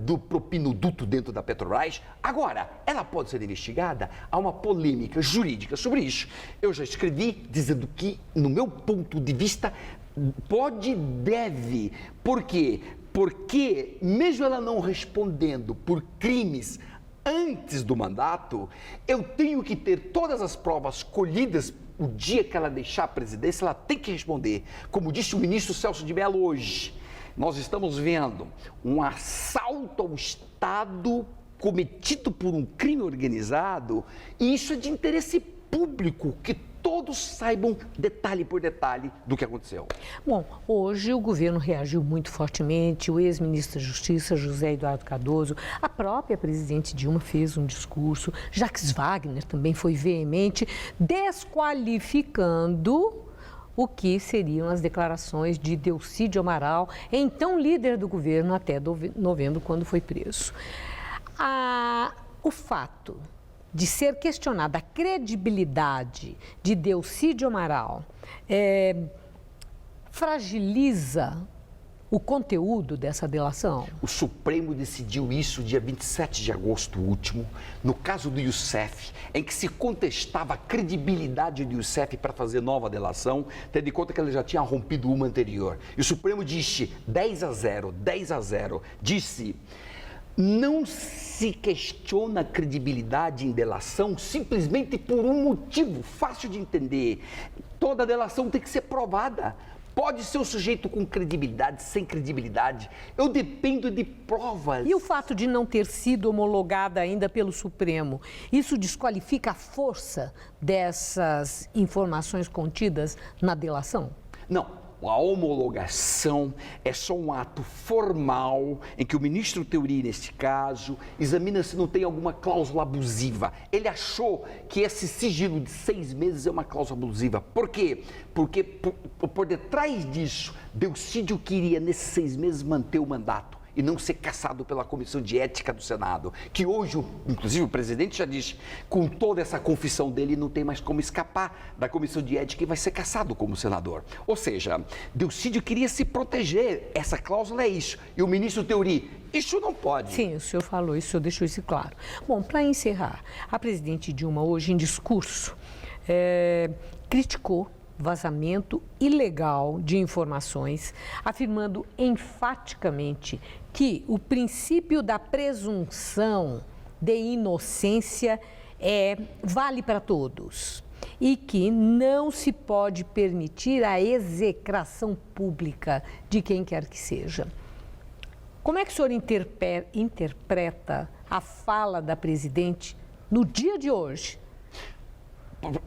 do propinoduto dentro da Petrobras. Agora, ela pode ser investigada? Há uma polêmica jurídica sobre isso. Eu já escrevi dizendo que, no meu ponto de vista, pode e deve. Por quê? Porque, mesmo ela não respondendo por crimes antes do mandato, eu tenho que ter todas as provas colhidas o dia que ela deixar a presidência, ela tem que responder. Como disse o ministro Celso de Mello hoje, nós estamos vendo um assalto ao Estado cometido por um crime organizado, e isso é de interesse público, que todos saibam detalhe por detalhe do que aconteceu. Bom, hoje o governo reagiu muito fortemente, o ex-ministro da Justiça, José Eduardo Cardoso, a própria presidente Dilma fez um discurso, Jacques Wagner também foi veemente, desqualificando o que seriam as declarações de Delcídio Amaral, então líder do governo até novembro, quando foi preso. O fato de ser questionada a credibilidade de Delcídio Amaral fragiliza o conteúdo dessa delação? O Supremo decidiu isso dia 27 de agosto último, no caso do Youssef, em que se contestava a credibilidade do Youssef para fazer nova delação, tendo em conta que ele já tinha rompido uma anterior. E o Supremo disse 10-0, disse: não se questiona a credibilidade em delação simplesmente por um motivo fácil de entender. Toda delação tem que ser provada. Pode ser um sujeito com credibilidade, sem credibilidade. Eu dependo de provas. E o fato de não ter sido homologada ainda pelo Supremo, isso desqualifica a força dessas informações contidas na delação? Não. A homologação é só um ato formal em que o ministro Teori, neste caso, examina se não tem alguma cláusula abusiva. Ele achou que esse sigilo de 6 meses é uma cláusula abusiva. Por quê? Porque por detrás disso, Delcídio queria, nesses 6 meses, manter o mandato e não ser cassado pela Comissão de Ética do Senado, que hoje, inclusive, o presidente já disse, com toda essa confissão dele, não tem mais como escapar da Comissão de Ética e vai ser cassado como senador. Ou seja, Delcídio queria se proteger, essa cláusula é isso, e o ministro Teori, isso não pode. Sim, o senhor falou isso, o senhor deixou isso claro. Bom, para encerrar, a presidente Dilma hoje, em discurso, criticou vazamento ilegal de informações, afirmando enfaticamente que o princípio da presunção de inocência vale para todos e que não se pode permitir a execração pública de quem quer que seja. Como é que o senhor interpreta a fala da presidente no dia de hoje?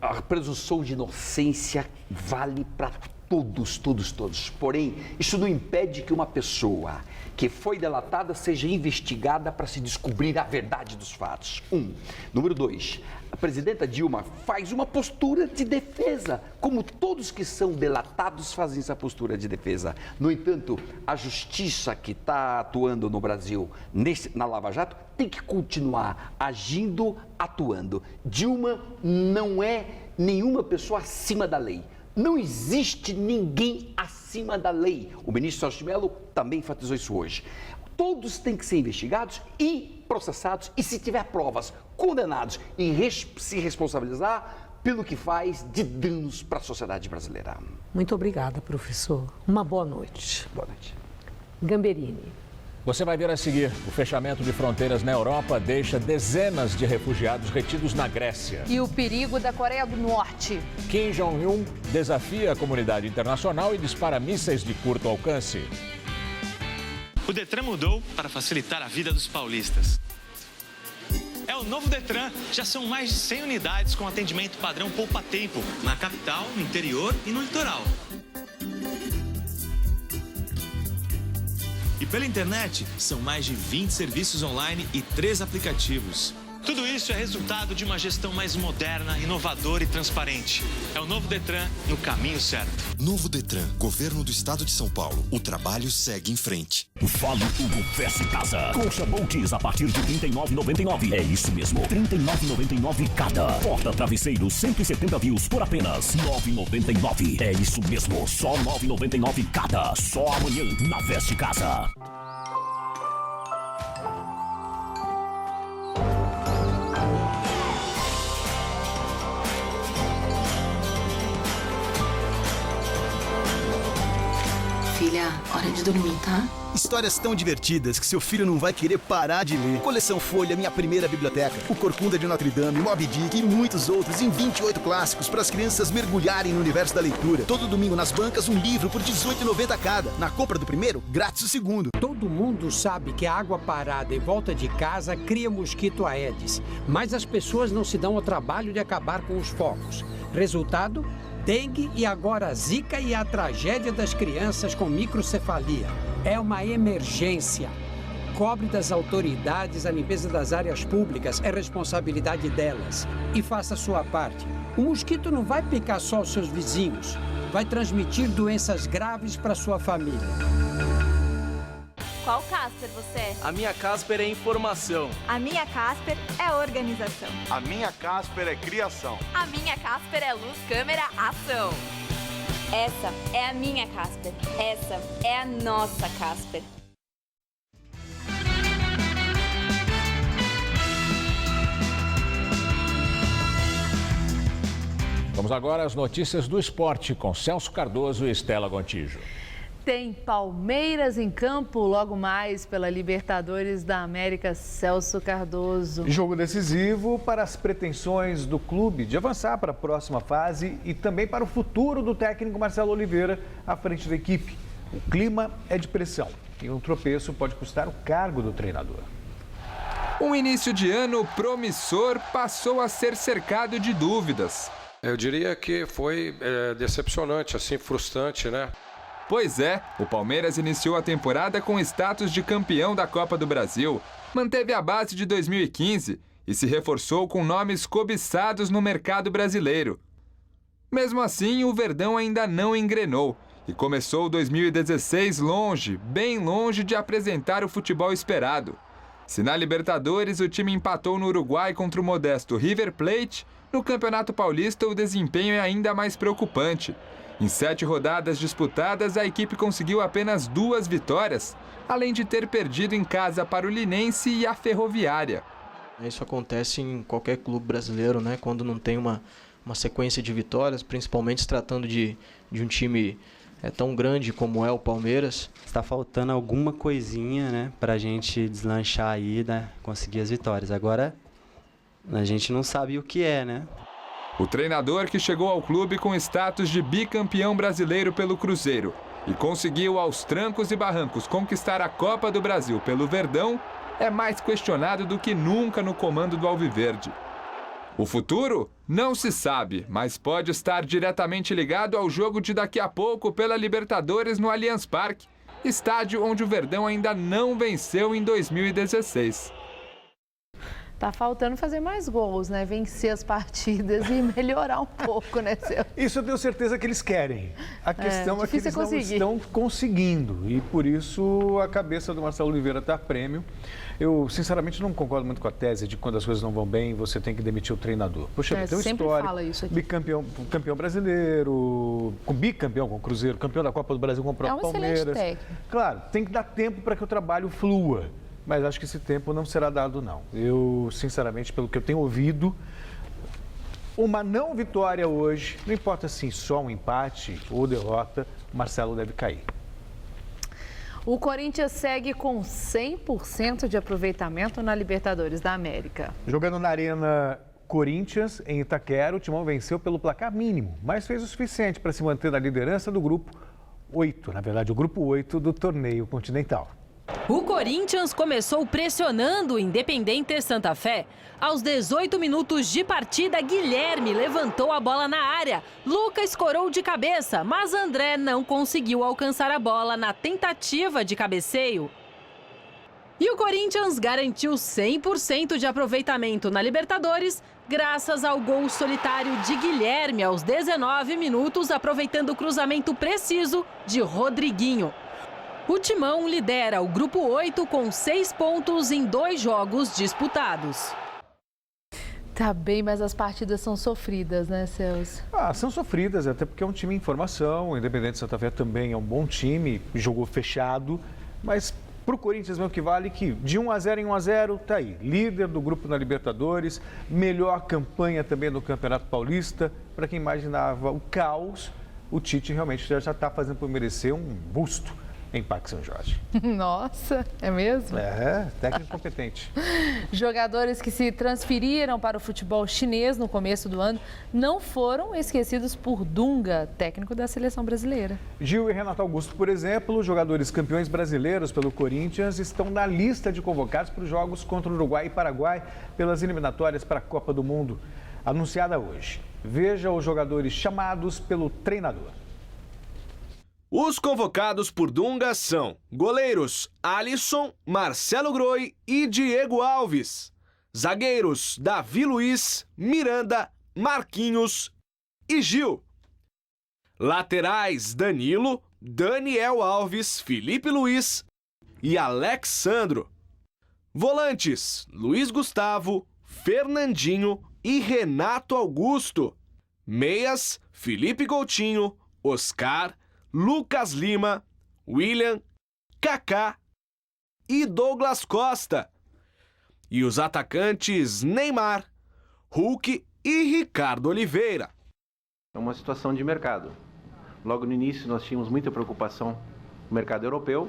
A presunção de inocência vale para todos. Porém, isso não impede que uma pessoa que foi delatada seja investigada para se descobrir a verdade dos fatos. Número 2, a presidenta Dilma faz uma postura de defesa, como todos que são delatados fazem essa postura de defesa. No entanto, a justiça que está atuando no Brasil na Lava Jato tem que continuar agindo, atuando. Dilma não é nenhuma pessoa acima da lei. Não existe ninguém acima da lei. O ministro Celso de Mello também enfatizou isso hoje. Todos têm que ser investigados e processados e, se tiver provas, condenados e se responsabilizar pelo que faz de danos para a sociedade brasileira. Muito obrigada, professor. Uma boa noite. Boa noite. Gamberini. Você vai ver a seguir, o fechamento de fronteiras na Europa deixa dezenas de refugiados retidos na Grécia. E o perigo da Coreia do Norte. Kim Jong-un desafia a comunidade internacional e dispara mísseis de curto alcance. O Detran mudou para facilitar a vida dos paulistas. É o novo Detran, já são mais de 100 unidades com atendimento padrão poupa-tempo, na capital, no interior e no litoral. E pela internet, são mais de 20 serviços online e 3 aplicativos. Tudo isso é resultado de uma gestão mais moderna, inovadora e transparente. É o novo Detran no caminho certo. Novo Detran, Governo do Estado de São Paulo. O trabalho segue em frente. Fale Hugo Fest Casa. Colcha Boltis a partir de R$ 39,99. É isso mesmo, R$ 39,99 cada. Porta travesseiro 170 views por apenas R$ 9,99. É isso mesmo, só R$ 9,99 cada. Só amanhã na Fest Casa. Filha, hora de dormir, tá? Histórias tão divertidas que seu filho não vai querer parar de ler. Coleção Folha, minha primeira biblioteca. O Corcunda de Notre Dame, Moby Dick e muitos outros em 28 clássicos para as crianças mergulharem no universo da leitura. Todo domingo nas bancas, um livro por R$ 18,90 cada. Na compra do primeiro, grátis o segundo. Todo mundo sabe que a água parada em volta de casa cria mosquito Aedes. Mas as pessoas não se dão ao trabalho de acabar com os focos. Resultado? Dengue e agora Zika e a tragédia das crianças com microcefalia. É uma emergência. Cobre das autoridades a limpeza das áreas públicas, é responsabilidade delas. E faça a sua parte. O mosquito não vai picar só os seus vizinhos, vai transmitir doenças graves para sua família. Qual Casper você é? A minha Casper é informação. A minha Casper é organização. A minha Casper é criação. A minha Casper é luz, câmera, ação. Essa é a minha Casper. Essa é a nossa Casper. Vamos agora às notícias do esporte com Celso Cardoso e Estela Gontijo. Tem Palmeiras em campo logo mais pela Libertadores da América. Celso Cardoso. Jogo decisivo para as pretensões do clube de avançar para a próxima fase e também para o futuro do técnico Marcelo Oliveira à frente da equipe. O clima é de pressão e um tropeço pode custar o cargo do treinador. Um início de ano promissor passou a ser cercado de dúvidas. Eu diria que foi decepcionante, assim, frustrante, né? Pois é, o Palmeiras iniciou a temporada com status de campeão da Copa do Brasil, manteve a base de 2015 e se reforçou com nomes cobiçados no mercado brasileiro. Mesmo assim, o Verdão ainda não engrenou e começou 2016 longe, bem longe de apresentar o futebol esperado. Se na Libertadores o time empatou no Uruguai contra o modesto River Plate, no Campeonato Paulista o desempenho é ainda mais preocupante. Em 7 rodadas disputadas, a equipe conseguiu apenas 2 vitórias, além de ter perdido em casa para o Linense e a Ferroviária. Isso acontece em qualquer clube brasileiro, né? Quando não tem uma sequência de vitórias, principalmente se tratando de um time tão grande como é o Palmeiras. Está faltando alguma coisinha, né, para a gente deslanchar aí, né, conseguir as vitórias. Agora, a gente não sabe o que é, né? O treinador, que chegou ao clube com status de bicampeão brasileiro pelo Cruzeiro e conseguiu aos trancos e barrancos conquistar a Copa do Brasil pelo Verdão, é mais questionado do que nunca no comando do Alviverde. O futuro? Não se sabe, mas pode estar diretamente ligado ao jogo de daqui a pouco pela Libertadores no Allianz Parque, estádio onde o Verdão ainda não venceu em 2016. Tá faltando fazer mais gols, né? Vencer as partidas e melhorar um pouco, né, Celso? Isso eu tenho certeza que eles querem. A questão é que eles não estão conseguindo. E por isso a cabeça do Marcelo Oliveira está a prêmio. Eu, sinceramente, não concordo muito com a tese de quando as coisas não vão bem, você tem que demitir o treinador. Poxa, tem uma história. Bicampeão brasileiro, bicampeão com o Cruzeiro, campeão da Copa do Brasil com o próprio Palmeiras. Claro, tem que dar tempo para que o trabalho flua. Mas acho que esse tempo não será dado, não. Eu, sinceramente, pelo que eu tenho ouvido, uma não vitória hoje, não importa se só um empate ou derrota, o Marcelo deve cair. O Corinthians segue com 100% de aproveitamento na Libertadores da América. Jogando na Arena Corinthians, em Itaquera, o Timão venceu pelo placar mínimo, mas fez o suficiente para se manter na liderança do grupo 8, na verdade, o grupo 8 do torneio continental. O Corinthians começou pressionando o Independente Santa Fé. Aos 18 minutos de partida, Guilherme levantou a bola na área. Lucas escorou de cabeça, mas André não conseguiu alcançar a bola na tentativa de cabeceio. E o Corinthians garantiu 100% de aproveitamento na Libertadores, graças ao gol solitário de Guilherme aos 19 minutos, aproveitando o cruzamento preciso de Rodriguinho. O Timão lidera o Grupo 8 com 6 pontos em 2 jogos disputados. Tá bem, mas as partidas são sofridas, né, Celso? São sofridas, até porque é um time em formação. O Independente Santa Fé também é um bom time, jogou fechado. Mas para o Corinthians mesmo que vale que de 1-0 em 1-0, tá aí. Líder do grupo na Libertadores, melhor campanha também no Campeonato Paulista. Para quem imaginava o caos, o Tite realmente já está fazendo por merecer um busto em Parque São Jorge. Nossa, é mesmo? É, técnico competente. Jogadores que se transferiram para o futebol chinês no começo do ano não foram esquecidos por Dunga, técnico da seleção brasileira. Gil e Renato Augusto, por exemplo, jogadores campeões brasileiros pelo Corinthians, estão na lista de convocados para os jogos contra o Uruguai e Paraguai pelas eliminatórias para a Copa do Mundo, anunciada hoje. Veja os jogadores chamados pelo treinador. Os convocados por Dunga são goleiros Alisson, Marcelo Groi e Diego Alves. Zagueiros Davi Luiz, Miranda, Marquinhos e Gil. Laterais Danilo, Daniel Alves, Felipe Luiz e Alexandro. Volantes Luiz Gustavo, Fernandinho e Renato Augusto. Meias Felipe Coutinho, Oscar, Lucas Lima, William, Kaká e Douglas Costa. E os atacantes Neymar, Hulk e Ricardo Oliveira. É uma situação de mercado. Logo no início nós tínhamos muita preocupação no mercado europeu,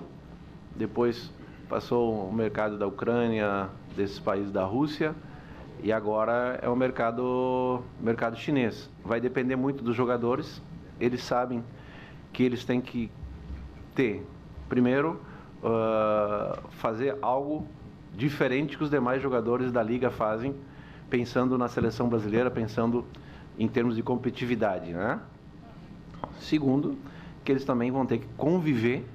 depois passou o mercado da Ucrânia, desses países da Rússia, e agora é o mercado chinês. Vai depender muito dos jogadores, eles sabem que eles têm que ter, primeiro, fazer algo diferente que os demais jogadores da liga fazem, pensando na seleção brasileira, pensando em termos de competitividade, né? Segundo, que eles também vão ter que conviver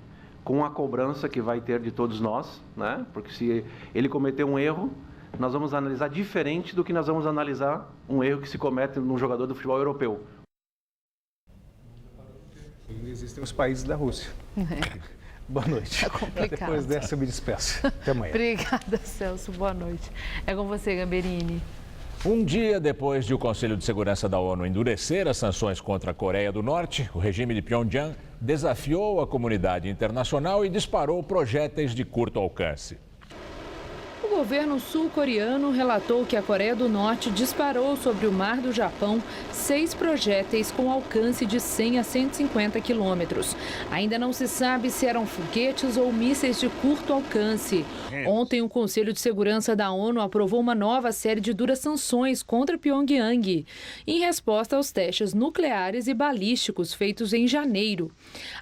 com a cobrança que vai ter de todos nós, né? Porque se ele cometer um erro, nós vamos analisar diferente do que nós vamos analisar um erro que se comete num jogador do futebol europeu. Existem os países da Rússia. Boa noite. É complicado. Depois dessa eu me despeço. Até amanhã. Obrigada, Celso. Boa noite. É com você, Gamberini. Um dia depois de o Conselho de Segurança da ONU endurecer as sanções contra a Coreia do Norte, o regime de Pyongyang desafiou a comunidade internacional e disparou projéteis de curto alcance. O governo sul-coreano relatou que a Coreia do Norte disparou sobre o mar do Japão 6 projéteis com alcance de 100 a 150 quilômetros. Ainda não se sabe se eram foguetes ou mísseis de curto alcance. Ontem, o Conselho de Segurança da ONU aprovou uma nova série de duras sanções contra Pyongyang, em resposta aos testes nucleares e balísticos feitos em janeiro.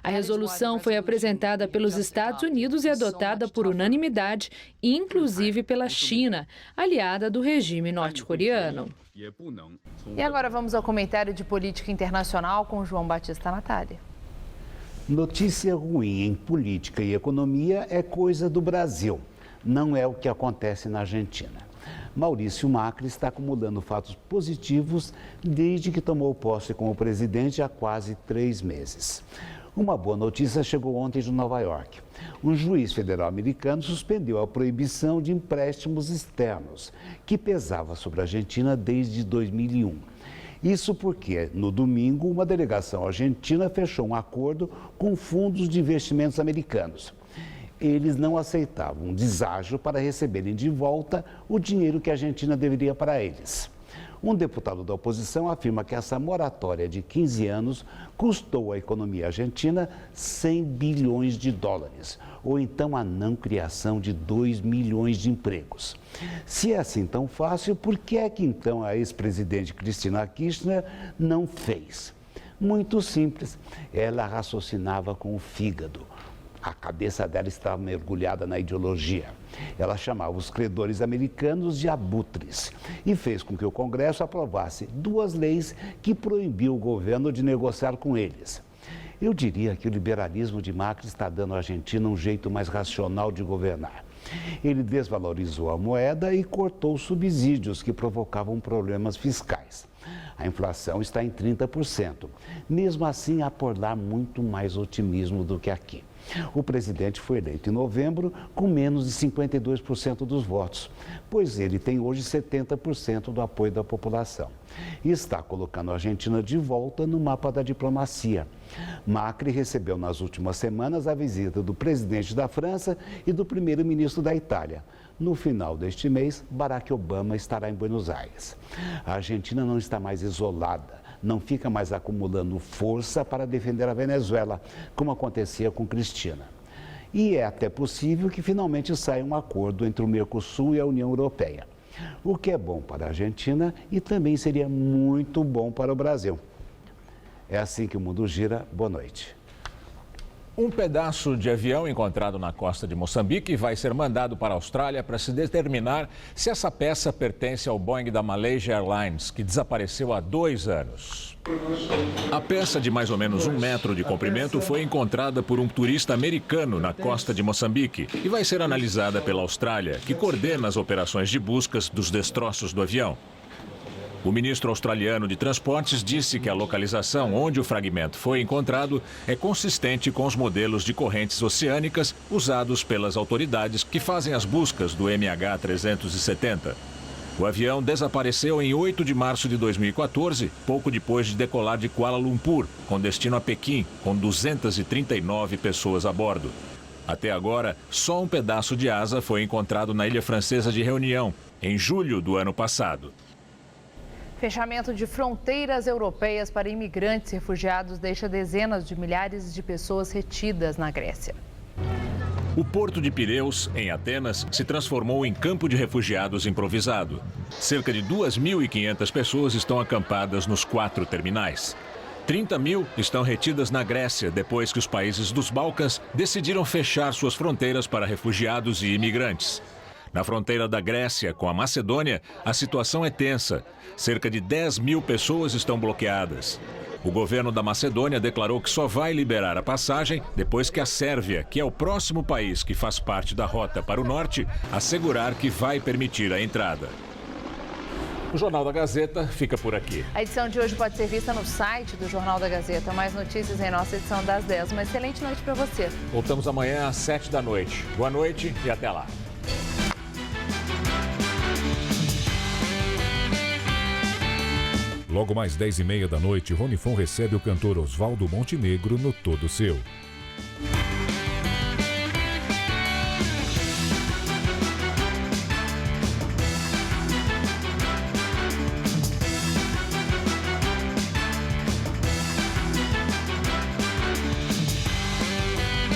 A resolução foi apresentada pelos Estados Unidos e adotada por unanimidade, inclusive pela China, aliada do regime norte-coreano. E agora vamos ao comentário de política internacional com João Batista Natália. Notícia ruim em política e economia é coisa do Brasil, não é o que acontece na Argentina. Maurício Macri está acumulando fatos positivos desde que tomou posse como presidente há quase 3 meses. Uma boa notícia chegou ontem de Nova York. Um juiz federal americano suspendeu a proibição de empréstimos externos, que pesava sobre a Argentina desde 2001. Isso porque, no domingo, uma delegação argentina fechou um acordo com fundos de investimentos americanos. Eles não aceitavam um deságio para receberem de volta o dinheiro que a Argentina deveria para eles. Um deputado da oposição afirma que essa moratória de 15 anos custou à economia argentina 100 bilhões de dólares, ou então a não criação de 2 milhões de empregos. Se é assim tão fácil, por que é que então a ex-presidente Cristina Kirchner não fez? Muito simples, ela raciocinava com o fígado. A cabeça dela estava mergulhada na ideologia. Ela chamava os credores americanos de abutres e fez com que o Congresso aprovasse 2 leis que proibiam o governo de negociar com eles. Eu diria que o liberalismo de Macri está dando à Argentina um jeito mais racional de governar. Ele desvalorizou a moeda e cortou subsídios que provocavam problemas fiscais. A inflação está em 30%. Mesmo assim, há por lá muito mais otimismo do que aqui. O presidente foi eleito em novembro com menos de 52% dos votos, pois ele tem hoje 70% do apoio da população. E está colocando a Argentina de volta no mapa da diplomacia. Macri recebeu nas últimas semanas a visita do presidente da França e do primeiro-ministro da Itália. No final deste mês, Barack Obama estará em Buenos Aires. A Argentina não está mais isolada. Não fica mais acumulando força para defender a Venezuela, como acontecia com Cristina. E é até possível que finalmente saia um acordo entre o Mercosul e a União Europeia, o que é bom para a Argentina e também seria muito bom para o Brasil. É assim que o mundo gira. Boa noite. Um pedaço de avião encontrado na costa de Moçambique vai ser mandado para a Austrália para se determinar se essa peça pertence ao Boeing da Malaysia Airlines, que desapareceu há 2 anos. A peça de mais ou menos 1 metro de comprimento foi encontrada por um turista americano na costa de Moçambique e vai ser analisada pela Austrália, que coordena as operações de buscas dos destroços do avião. O ministro australiano de Transportes disse que a localização onde o fragmento foi encontrado é consistente com os modelos de correntes oceânicas usados pelas autoridades que fazem as buscas do MH370. O avião desapareceu em 8 de março de 2014, pouco depois de decolar de Kuala Lumpur, com destino a Pequim, com 239 pessoas a bordo. Até agora, só um pedaço de asa foi encontrado na ilha francesa de Reunião, em julho do ano passado. Fechamento de fronteiras europeias para imigrantes e refugiados deixa dezenas de milhares de pessoas retidas na Grécia. O porto de Pireus, em Atenas, se transformou em campo de refugiados improvisado. Cerca de 2.500 pessoas estão acampadas nos 4 terminais. 30 mil estão retidas na Grécia depois que os países dos Balcãs decidiram fechar suas fronteiras para refugiados e imigrantes. Na fronteira da Grécia com a Macedônia, a situação é tensa. Cerca de 10 mil pessoas estão bloqueadas. O governo da Macedônia declarou que só vai liberar a passagem depois que a Sérvia, que é o próximo país que faz parte da rota para o norte, assegurar que vai permitir a entrada. O Jornal da Gazeta fica por aqui. A edição de hoje pode ser vista no site do Jornal da Gazeta. Mais notícias em nossa edição das 10. Uma excelente noite para você. Voltamos amanhã às 7 da noite. Boa noite e até lá. Logo mais 10h30 da noite, Rony Fon recebe o cantor Oswaldo Montenegro no Todo Seu.